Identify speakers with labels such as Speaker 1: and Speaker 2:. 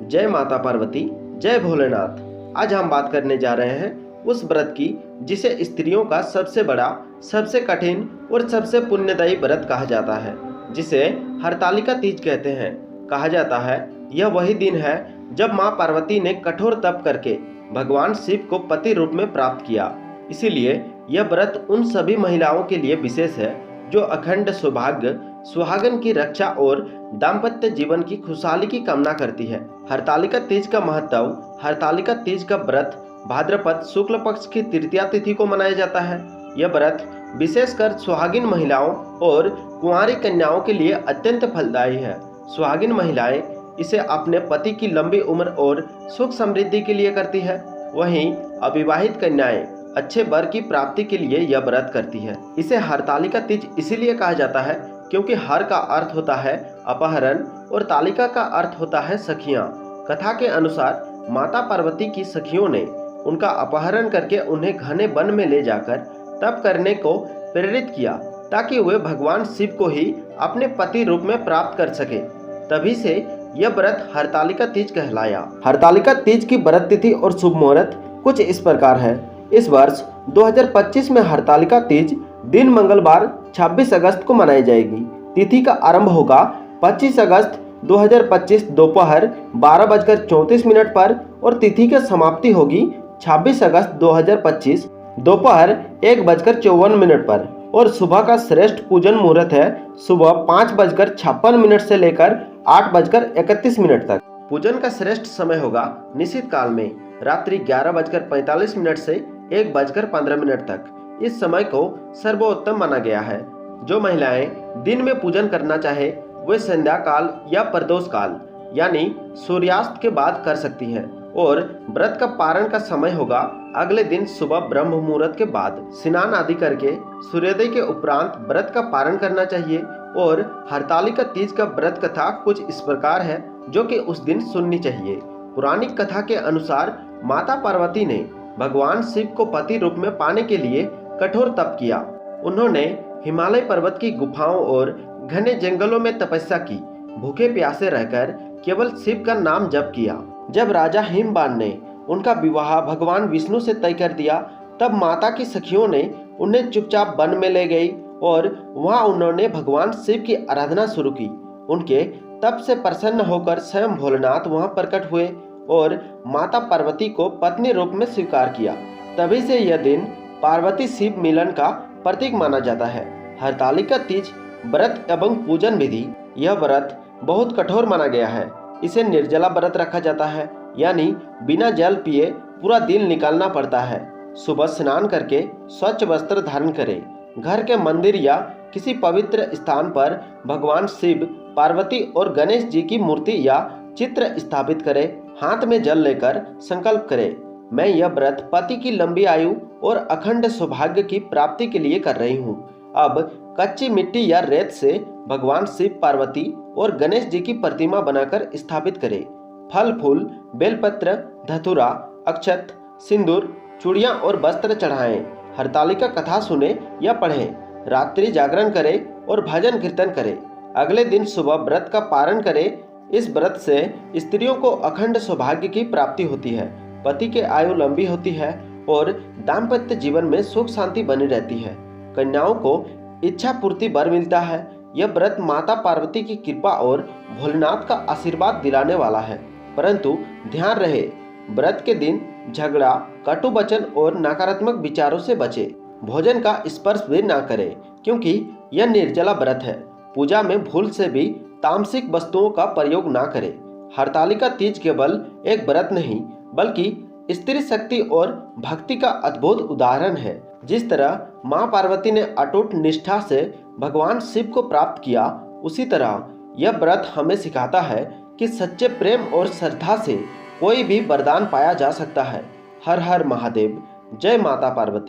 Speaker 1: जय माता पार्वती, जय भोलेनाथ। आज हम बात करने जा रहे हैं उस व्रत की जिसे स्त्रियों का सबसे बड़ा, सबसे कठिन और सबसे पुण्यदायी व्रत कहा जाता है, जिसे हरतालिका तीज कहते हैं। कहा जाता है यह वही दिन है जब मां पार्वती ने कठोर तप करके भगवान शिव को पति रूप में प्राप्त किया। इसीलिए यह व्रत उन सभी महिलाओं के लिए विशेष है जो अखंड सौभाग्य, सुहागन की रक्षा और दाम्पत्य जीवन की खुशहाली की कामना करती है। हरतालिका तीज का महत्व। हरतालिका तीज का व्रत भाद्रपद शुक्ल पक्ष की तृतीया तिथि को मनाया जाता है। यह व्रत विशेषकर सुहागिन महिलाओं और कुंवारी कन्याओं के लिए अत्यंत फलदायी है। सुहागिन महिलाएं इसे अपने पति की लंबी उम्र और सुख समृद्धि के लिए करती है। वहीं अविवाहित कन्याएं अच्छे वर की प्राप्ति के लिए यह व्रत करती है। इसे हरतालिका तीज इसीलिए कहा जाता है क्योंकि हर का अर्थ होता है अपहरण और तालिका का अर्थ होता है सखियां। कथा के अनुसार माता पार्वती की सखियों ने उनका अपहरण करके उन्हें घने वन में ले जाकर तप करने को प्रेरित किया ताकि वे भगवान शिव को ही अपने पति रूप में प्राप्त कर सके। तभी से यह व्रत हरतालिका तीज कहलाया। हरतालिका तीज की व्रत तिथि और शुभ मुहूर्त कुछ इस प्रकार है। इस वर्ष 2025 में हरतालिका तीज दिन मंगलवार 26 अगस्त को मनाई जाएगी। तिथि का आरंभ होगा 25 अगस्त 2025 दोपहर 12:34 पर और तिथि की समाप्ति होगी 26 अगस्त 2025 दोपहर 1:54 पर। और सुबह का श्रेष्ठ पूजन मुहूर्त है सुबह 5:56 से लेकर 8:31 तक। पूजन का श्रेष्ठ समय होगा निश्चित काल में रात्रि 11:45 से 1:15 तक। इस समय को सर्वोत्तम माना गया है। जो महिलाएं दिन में पूजन करना चाहे वे संध्या काल या प्रदोष काल यानी सूर्यास्त के बाद कर सकती हैं और व्रत का पारण का समय होगा अगले दिन सुबह ब्रह्म मुहूर्त के बाद। स्नान आदि करके सूर्योदय के उपरांत व्रत का पारण करना चाहिए। और हरतालिका तीज का व्रत कथा कुछ इस प्रकार है जो कि उस दिन सुननी चाहिए। पौराणिक कथा के अनुसार माता पार्वती ने भगवान शिव को पति रूप में पाने के लिए कठोर तप किया। उन्होंने हिमालय पर्वत की गुफाओं और घने जंगलों में तपस्या की, भूखे प्यासे रहकर केवल शिव का नाम जप किया। जब राजा हिमवान ने उनका विवाह भगवान विष्णु से तय कर दिया तब माता की सखियों ने उन्हें चुपचाप वन में ले गई और वहां उन्होंने भगवान शिव की आराधना शुरू की। उनके तप से प्रसन्न होकर स्वयं भोलेनाथ वहां प्रकट हुए और माता पार्वती को पत्नी रूप में स्वीकार किया। तभी से यह दिन पार्वती शिव मिलन का प्रतीक माना जाता है। हरतालिका तीज व्रत एवं पूजन विधि। यह व्रत बहुत कठोर माना गया है। इसे निर्जला व्रत रखा जाता है, यानी बिना जल पिए पूरा दिन निकालना पड़ता है। सुबह स्नान करके स्वच्छ वस्त्र धारण करें। घर के मंदिर या किसी पवित्र स्थान पर भगवान शिव, पार्वती और गणेश जी की मूर्ति या चित्र स्थापित करें। हाथ में जल लेकर संकल्प करें, मैं यह व्रत पति की लंबी आयु और अखंड सौभाग्य की प्राप्ति के लिए कर रही हूँ। अब कच्ची मिट्टी या रेत से भगवान शिव, पार्वती और गणेश जी की प्रतिमा बनाकर स्थापित करें। फल फूल, बेलपत्र, धतूरा, अक्षत, सिंदूर, चूड़ियाँ और वस्त्र चढ़ाएं। हरतालिका कथा सुने या पढ़ें। रात्रि जागरण करें और भजन कीर्तन करें। अगले दिन सुबह व्रत का पारण करें। इस व्रत से स्त्रियों को अखंड सौभाग्य की प्राप्ति होती है, पति की आयु लंबी होती है और दाम्पत्य जीवन में सुख शांति बनी रहती है। कन्याओं को इच्छा पूर्ति वर मिलता है। यह व्रत माता पार्वती की कृपा और भोलेनाथ का आशीर्वाद दिलाने वाला है। परंतु ध्यान रहे, व्रत के दिन झगड़ा, कटु वचन और नकारात्मक विचारों से बचे। भोजन का स्पर्श भी ना करें क्योंकि यह निर्जला व्रत है। पूजा में भूल से भी तामसिक वस्तुओं का प्रयोग ना करें। हरतालिका तीज केवल एक व्रत नहीं बल्कि स्त्री शक्ति और भक्ति का अद्भुत उदाहरण है। जिस तरह मां पार्वती ने अटूट निष्ठा से भगवान शिव को प्राप्त किया, उसी तरह यह व्रत हमें सिखाता है कि सच्चे प्रेम और श्रद्धा से कोई भी वरदान पाया जा सकता है। हर हर महादेव। जय माता पार्वती।